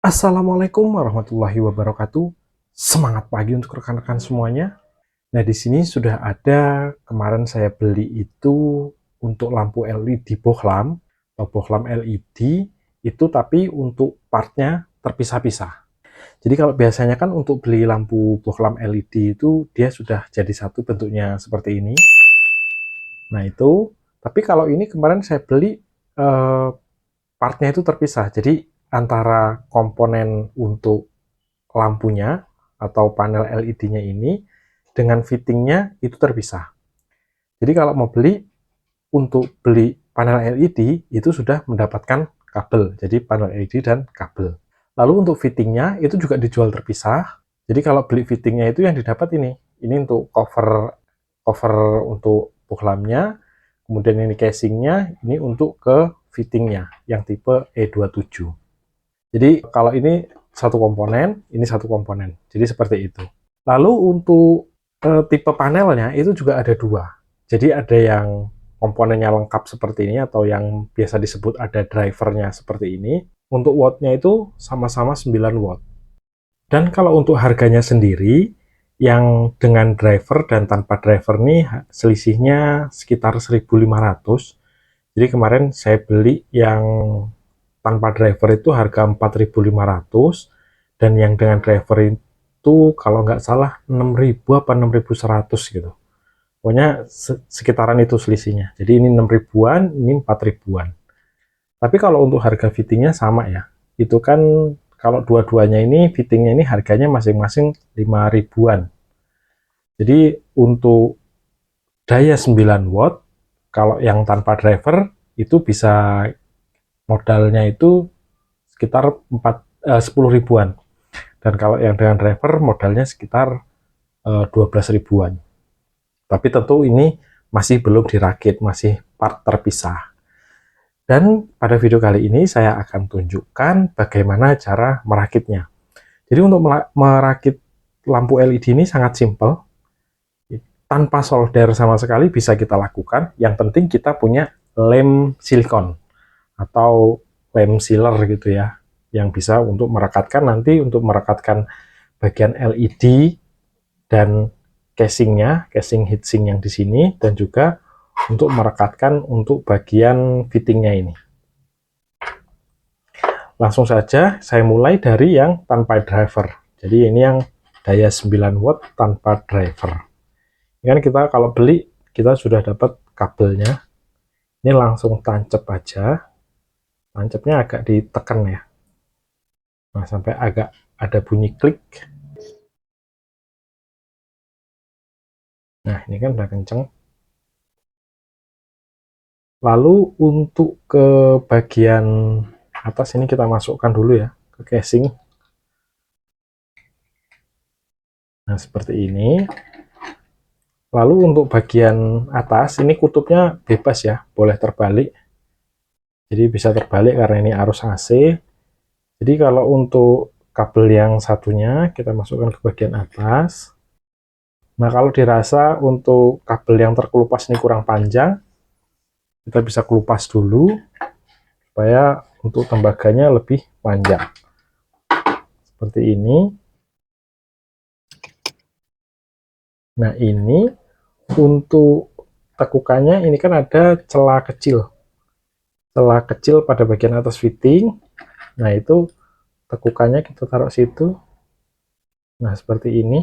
Assalamualaikum warahmatullahi wabarakatuh. Semangat pagi untuk rekan-rekan semuanya. Nah, di sini sudah ada, kemarin saya beli itu untuk lampu LED bohlam atau bohlam LED itu, tapi untuk partnya terpisah-pisah. Jadi kalau biasanya kan untuk beli lampu bohlam LED itu dia sudah jadi satu bentuknya seperti ini. Nah, itu. Tapi kalau ini kemarin saya beli partnya itu terpisah. Jadi antara komponen untuk lampunya atau panel LED-nya ini dengan fittingnya itu terpisah. Jadi kalau mau beli, untuk beli panel LED itu sudah mendapatkan kabel. Jadi panel LED dan kabel. Lalu untuk fittingnya itu juga dijual terpisah. Jadi kalau beli fittingnya itu yang didapat ini. Ini untuk cover cover untuk bohlamnya. Kemudian ini casingnya, ini untuk ke fittingnya yang tipe E27. Jadi kalau ini satu komponen, ini satu komponen. Jadi seperti itu. Lalu untuk tipe panelnya itu juga ada dua. Jadi ada yang komponennya lengkap seperti ini atau yang biasa disebut ada drivernya seperti ini. Untuk wattnya itu sama-sama 9 watt. Dan kalau untuk harganya sendiri, yang dengan driver dan tanpa driver nih selisihnya sekitar 1.500. Jadi kemarin saya beli yang tanpa driver itu harga 4.500 dan yang dengan driver itu kalau nggak salah 6.000 apa 6.100 gitu. Pokoknya sekitaran itu selisihnya. Jadi ini 6 ribuan, ini 4 ribuan. Tapi kalau untuk harga fittingnya sama ya. Itu kan kalau dua-duanya ini fittingnya ini harganya masing-masing 5 ribuan. Jadi untuk daya 9 watt, kalau yang tanpa driver itu bisa modalnya itu sekitar 10 ribuan. Dan kalau yang dengan driver modalnya sekitar 12 ribuan. Tapi tentu ini masih belum dirakit, masih part terpisah. Dan pada video kali ini saya akan tunjukkan bagaimana cara merakitnya. Jadi untuk merakit lampu LED ini sangat simpel. Tanpa solder sama sekali bisa kita lakukan. Yang penting kita punya lem silikon atau lem sealer gitu ya, yang bisa untuk merekatkan nanti untuk merekatkan bagian LED dan casingnya, casing heatsink yang di sini, dan juga untuk merekatkan untuk bagian fittingnya ini. Langsung saja saya mulai dari yang tanpa driver. Jadi ini yang daya 9 watt tanpa driver. Ini kan kita kalau beli kita sudah dapat kabelnya. Ini langsung tancap aja. Tancapnya agak ditekan ya. Nah, sampai agak ada bunyi klik. Nah, ini kan udah kenceng. Lalu untuk ke bagian atas ini kita masukkan dulu ya, ke casing. Nah, seperti ini. Lalu untuk bagian atas, ini kutubnya bebas ya, boleh terbalik. Jadi bisa terbalik karena ini arus AC. Jadi kalau untuk kabel yang satunya, kita masukkan ke bagian atas. Nah, kalau dirasa untuk kabel yang terkelupas ini kurang panjang, kita bisa kelupas dulu, supaya untuk tembaganya lebih panjang. Seperti ini. Nah, ini untuk tekukannya ini kan ada celah kecil pada bagian atas fitting. Nah, itu tekukannya kita taruh situ. Nah, seperti ini.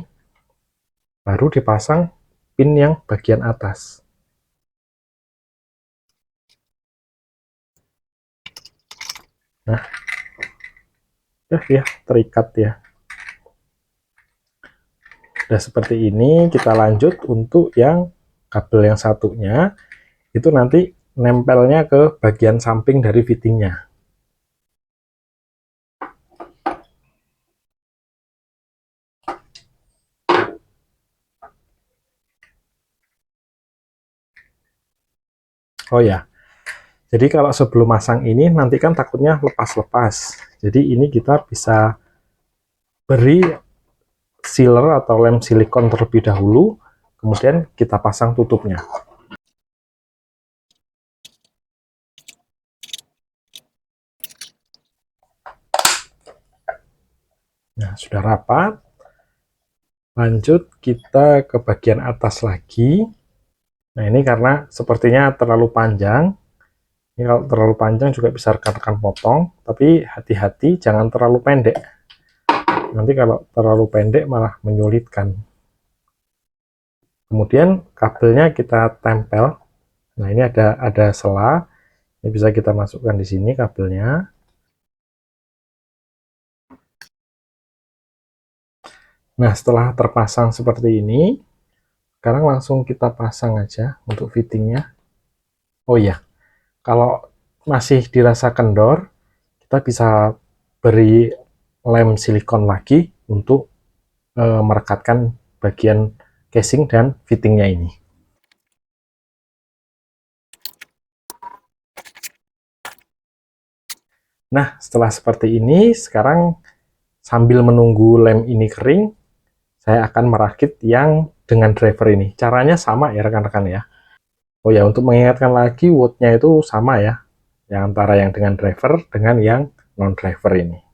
Baru dipasang pin yang bagian atas. Nah, ya terikat ya. Udah seperti ini, kita lanjut untuk yang kabel yang satunya. Itu nanti nempelnya ke bagian samping dari fittingnya. Oh ya, jadi kalau sebelum masang ini nanti kan takutnya lepas-lepas. Jadi ini kita bisa beri sealer atau lem silikon terlebih dahulu, kemudian kita pasang tutupnya. Nah, sudah rapat. Lanjut kita ke bagian atas lagi. Nah, ini karena sepertinya terlalu panjang. Ini kalau terlalu panjang juga bisa rekan-rekan potong, tapi hati-hati jangan terlalu pendek. Nanti kalau terlalu pendek malah menyulitkan. Kemudian kabelnya kita tempel. Nah, ini ada sela. Ini bisa kita masukkan di sini kabelnya. Nah, setelah terpasang seperti ini, sekarang langsung kita pasang aja untuk fittingnya. Oh iya, kalau masih dirasa kendor, kita bisa beri lem silikon lagi untuk merekatkan bagian casing dan fittingnya ini. Nah, setelah seperti ini, sekarang sambil menunggu lem ini kering, saya akan merakit yang dengan driver ini. Caranya sama ya rekan-rekan ya. Oh ya, untuk mengingatkan lagi, wattnya itu sama ya, yang antara yang dengan driver dengan yang non-driver ini.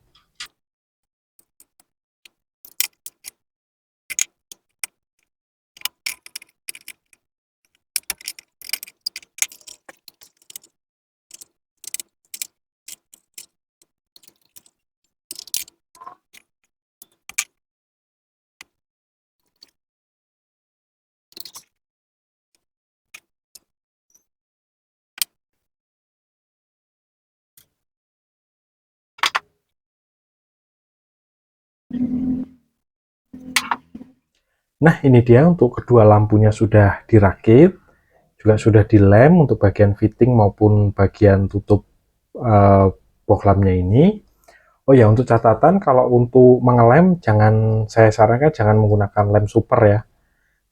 Nah, ini dia untuk kedua lampunya sudah dirakit, juga sudah dilem untuk bagian fitting maupun bagian tutup uh, box lampnya ini. Oh ya, untuk catatan, kalau untuk mengelem, saya sarankan jangan menggunakan lem super ya.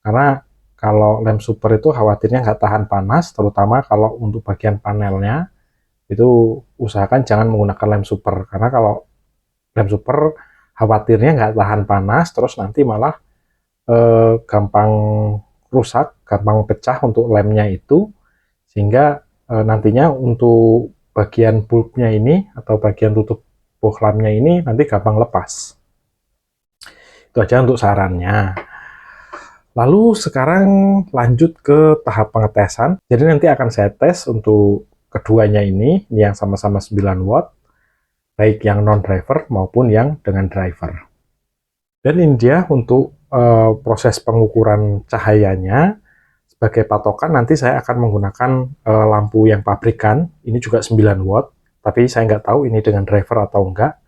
Karena kalau lem super itu khawatirnya nggak tahan panas, terutama kalau untuk bagian panelnya, itu usahakan jangan menggunakan lem super. Karena kalau lem super, khawatirnya nggak tahan panas, terus nanti malah gampang rusak, gampang pecah untuk lemnya itu, sehingga nantinya untuk bagian bulbnya ini, atau bagian tutup box lampnya ini, nanti gampang lepas. Itu aja untuk sarannya. Lalu sekarang lanjut ke tahap pengetesan. Jadi nanti akan saya tes untuk keduanya ini yang sama-sama 9 watt, baik yang non-driver maupun yang dengan driver. Dan ini dia untuk proses pengukuran cahayanya. Sebagai patokan nanti saya akan menggunakan lampu yang pabrikan, ini juga 9 watt, tapi saya nggak tahu ini dengan driver atau enggak.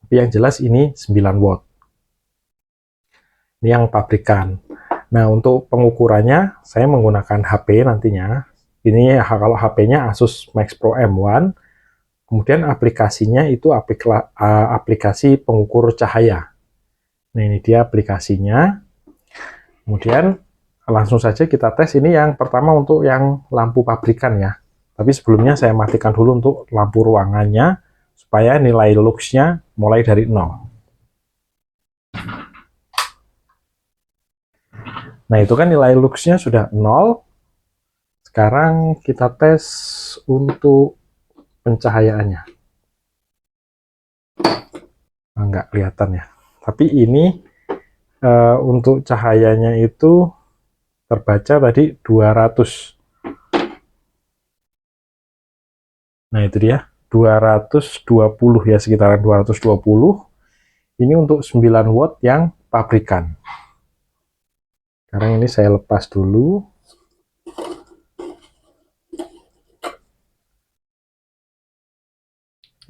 Tapi yang jelas ini 9 watt. Ini yang pabrikan. Nah, untuk pengukurannya, saya menggunakan HP nantinya. Ini kalau HP-nya Asus Max Pro M1, kemudian aplikasinya itu aplikasi pengukur cahaya. Nah, ini dia aplikasinya. Kemudian langsung saja kita tes. Ini yang pertama untuk yang lampu pabrikan ya. Tapi sebelumnya saya matikan dulu untuk lampu ruangannya, supaya nilai luxnya mulai dari 0. Nah, itu kan nilai luxnya sudah 0. Sekarang kita tes untuk pencahayaannya. Nah, nggak kelihatan ya. Tapi ini untuk cahayanya itu terbaca tadi 200. Nah, itu dia. 220 ya, sekitaran 220. Ini untuk 9 watt yang pabrikan. Sekarang ini saya lepas dulu.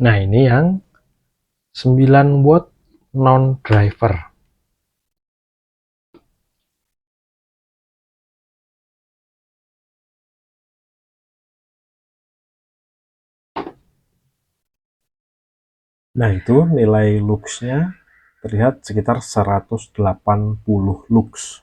Nah, ini yang 9 watt non-driver. Nah, itu nilai luxnya terlihat sekitar 180 lux.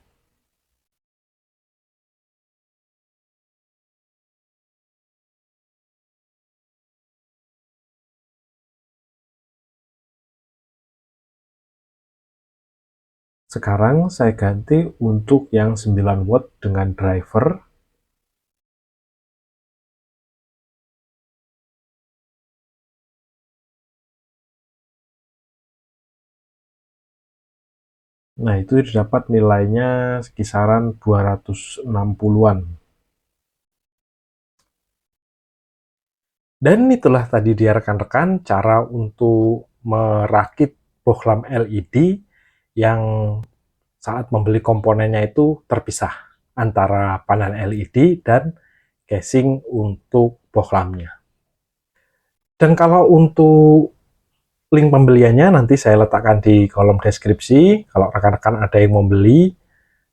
Sekarang saya ganti untuk yang 9 watt dengan driver. Nah, itu didapat nilainya kisaran 260-an. Dan itulah tadi dia rekan-rekan cara untuk merakit bohlam LED yang saat membeli komponennya itu terpisah antara panel LED dan casing untuk bohlamnya. Dan kalau untuk link pembeliannya nanti saya letakkan di kolom deskripsi. Kalau rekan-rekan ada yang mau beli,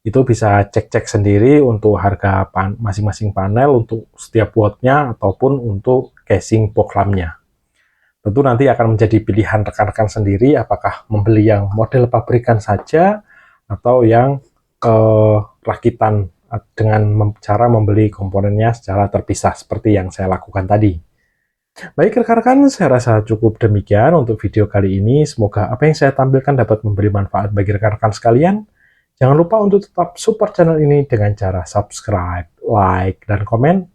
itu bisa cek-cek sendiri untuk harga masing-masing panel untuk setiap wattnya ataupun untuk casing bohlamnya. Tentu nanti akan menjadi pilihan rekan-rekan sendiri apakah membeli yang model pabrikan saja atau yang rakitan dengan cara membeli komponennya secara terpisah seperti yang saya lakukan tadi. Baik rekan-rekan, saya rasa cukup demikian untuk video kali ini. Semoga apa yang saya tampilkan dapat memberi manfaat bagi rekan-rekan sekalian. Jangan lupa untuk tetap support channel ini dengan cara subscribe, like, dan komen.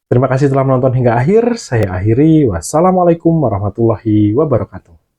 Terima kasih telah menonton hingga akhir. Saya akhiri. Wassalamualaikum warahmatullahi wabarakatuh.